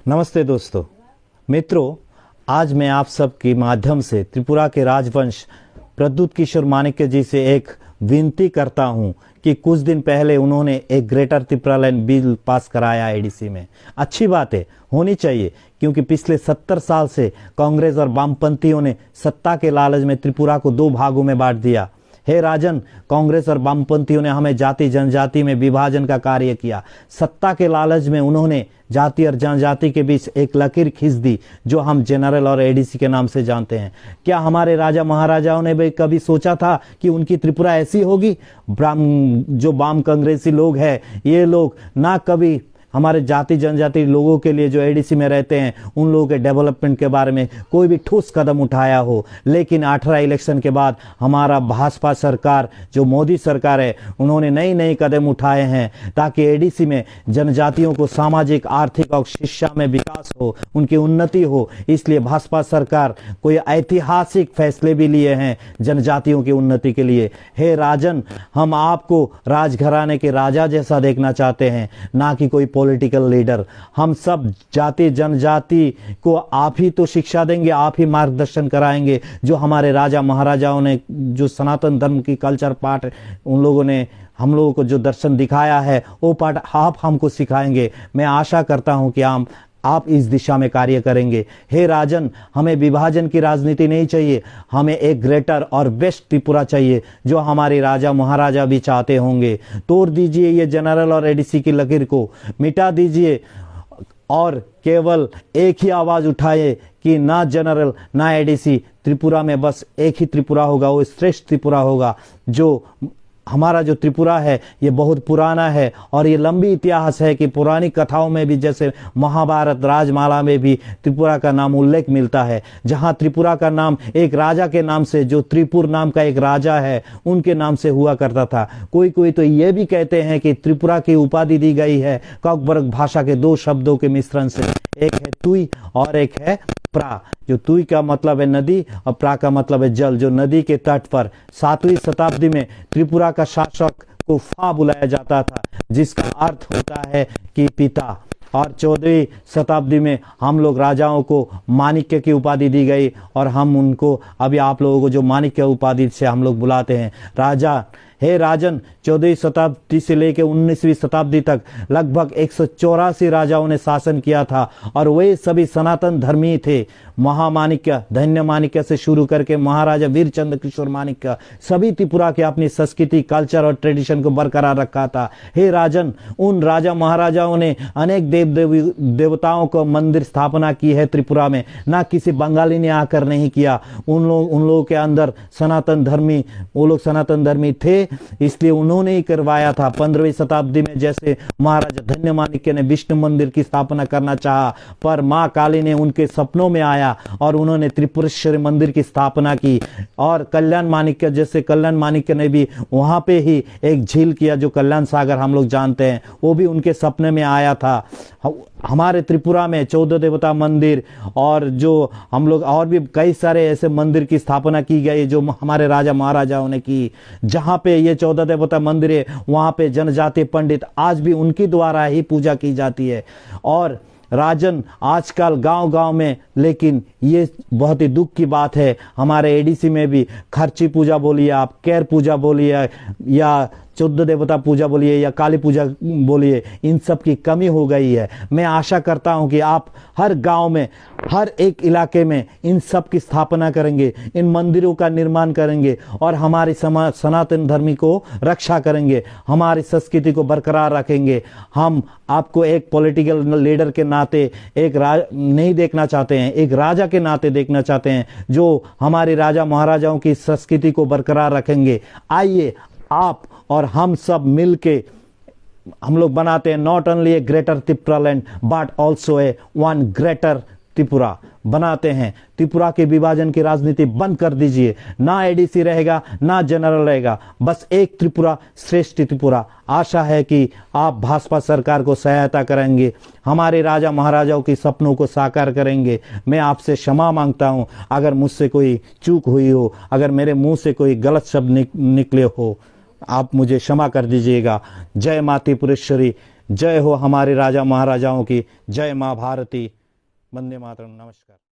नमस्ते दोस्तों, मित्रों। आज मैं आप सब के माध्यम से त्रिपुरा के राजवंश प्रद्युत किशोर माणिक्य जी से एक विनती करता हूं कि कुछ दिन पहले उन्होंने एक ग्रेटर त्रिपुरालैंड बिल पास कराया एडीसी में। अच्छी बात है, होनी चाहिए, क्योंकि पिछले 70 साल से कांग्रेस और वामपंथियों ने सत्ता के लालच में त्रिपुरा को 2 भागों में बांट दिया। हे राजन, कांग्रेस और वामपंथियों ने हमें जाति जनजाति में विभाजन का कार्य किया। सत्ता के लालच में उन्होंने जाति और जनजाति के बीच एक लकीर खींच दी, जो हम जनरल और एडीसी के नाम से जानते हैं। क्या हमारे राजा महाराजाओं ने भी कभी सोचा था कि उनकी त्रिपुरा ऐसी होगी? जो वाम कांग्रेसी लोग हैं, ये लोग ना कभी हमारे जाति जनजाति लोगों के लिए जो एडीसी में रहते हैं उन लोगों के डेवलपमेंट के बारे में कोई भी ठोस कदम उठाया हो। लेकिन 18 इलेक्शन के बाद हमारा भाजपा सरकार, जो मोदी सरकार है, उन्होंने नई नई कदम उठाए हैं ताकि एडीसी में जनजातियों को सामाजिक, आर्थिक और शिक्षा में विकास हो, उनकी उन्नति हो। इसलिए भाजपा सरकार कोई ऐतिहासिक फैसले भी लिए हैं जनजातियों की उन्नति के लिए। हे राजन, हम आपको राजघराने के राजा जैसा देखना चाहते हैं, ना कि कोई पॉलिटिकल लीडर। हम सब जाति जनजाति को आप ही तो शिक्षा देंगे, आप ही मार्गदर्शन कराएंगे। जो हमारे राजा महाराजाओं ने जो सनातन धर्म की कल्चर पाठ उन लोगों ने हम लोगों को जो दर्शन दिखाया है, वो पाठ आप हमको सिखाएंगे। मैं आशा करता हूं कि आप इस दिशा में कार्य करेंगे। हे राजन, हमें विभाजन की राजनीति नहीं चाहिए, हमें एक ग्रेटर और बेस्ट त्रिपुरा चाहिए, जो हमारे राजा महाराजा भी चाहते होंगे। तोड़ दीजिए ये जनरल और एडीसी की लकीर को, मिटा दीजिए और केवल एक ही आवाज उठाए कि ना जनरल ना एडीसी, त्रिपुरा में बस एक ही त्रिपुरा होगा, वो श्रेष्ठ त्रिपुरा होगा। जो हमारा जो त्रिपुरा है ये बहुत पुराना है और ये लंबी इतिहास है कि पुरानी कथाओं में भी, जैसे महाभारत राजमाला में भी त्रिपुरा का नाम उल्लेख मिलता है, जहां त्रिपुरा का नाम एक राजा के नाम से, जो त्रिपुर नाम का एक राजा है, उनके नाम से हुआ करता था। कोई कोई तो ये भी कहते हैं कि त्रिपुरा की उपाधि दी गई है कॉकबर्ग भाषा के 2 शब्दों के मिश्रण से, एक है तुई और एक है प्रा। जो तुई का मतलब है नदी और प्रा का मतलब है जल, जो नदी के तट पर 7वीं शताब्दी में त्रिपुरा का शासक को फा बुलाया जाता था, जिसका अर्थ होता है कि पिता। और 14वीं शताब्दी में हम लोग राजाओं को माणिक्य की उपाधि दी गई और हम उनको अभी आप लोगों को जो माणिक्य उपाधि से हम लोग बुलाते हैं राजा। हे राजन, 14वीं शताब्दी से लेकर 19वीं शताब्दी तक लगभग 184 राजाओं ने शासन किया था और वे सभी सनातन धर्मी थे। महामाणिक्य, धन्य माणिक्य से शुरू करके महाराजा वीरचंद्र किशोर माणिक्य, सभी त्रिपुरा के अपनी संस्कृति, कल्चर और ट्रेडिशन को बरकरार रखा था। हे राजन, उन राजा महाराजाओं ने अनेक देव देवताओं को मंदिर स्थापना की है त्रिपुरा में, ना किसी बंगाली ने आकर नहीं किया। उन लोगों के अंदर सनातन धर्मी, वो लोग सनातन धर्मी थे, इसलिए उन्होंने ही करवाया था। 15वीं शताब्दी में जैसे महाराजा धन्य माणिक्य ने विष्णु मंदिर की स्थापना करना चाहा, पर मां काली ने उनके सपनों में आया और उन्होंने त्रिपुरेश्वरी मंदिर की स्थापना की। और कल्याण माणिक्य, जैसे कल्याण माणिक्य ने भी वहां पे ही एक झील किया, जो कल्याण सागर हम लोग जानते हैं, वो भी उनके सपने में आया था। हमारे त्रिपुरा में 14 देवता मंदिर और जो हम लोग और भी कई सारे ऐसे मंदिर की स्थापना की गई जो हमारे राजा महाराजाओं ने की। जहां पे ये 14 देवता मंदिर है, वहां पे जनजाति पंडित आज भी उनकी द्वारा ही पूजा की जाती है। और राजन, आजकल गांव-गांव में, लेकिन ये बहुत ही दुख की बात है, हमारे एडीसी में भी खर्ची पूजा बोलिए, आप कैर पूजा बोलिए या 14 देवता पूजा बोलिए या काली पूजा बोलिए, इन सब की कमी हो गई है। मैं आशा करता हूं कि आप हर गांव में, हर एक इलाके में इन सब की स्थापना करेंगे, इन मंदिरों का निर्माण करेंगे और हमारे सनातन धर्म को रक्षा करेंगे, हमारी संस्कृति को बरकरार रखेंगे। हम आपको एक पॉलिटिकल लीडर के नाते एक नहीं देखना चाहते हैं, एक राजा के नाते देखना चाहते हैं, जो हमारे राजा महाराजाओं की संस्कृति को बरकरार रखेंगे। आइए, आप और हम सब मिलके हम लोग बनाते हैं not only A greater Tripuraland but also a one greater Tripura बनाते हैं। त्रिपुरा के विभाजन की राजनीति बंद कर दीजिए, ना एडीसी रहेगा ना जनरल रहेगा, बस एक त्रिपुरा श्रेष्ठ त्रिपुरा। आशा है कि आप भाजपा सरकार को सहायता करेंगे, हमारे राजा महाराजाओं के सपनों को साकार करेंगे। मैं आपसे क्षमा मांगता हूं अगर मुझसे कोई चूक हुई हो, अगर मेरे मुंह से कोई गलत शब्द निकले हो, आप मुझे क्षमा कर दीजिएगा। जय माँ त्रिपुरेश्वरी, जय हो हमारे राजा महाराजाओं की, जय माँ भारती, वंदे मातरम, नमस्कार।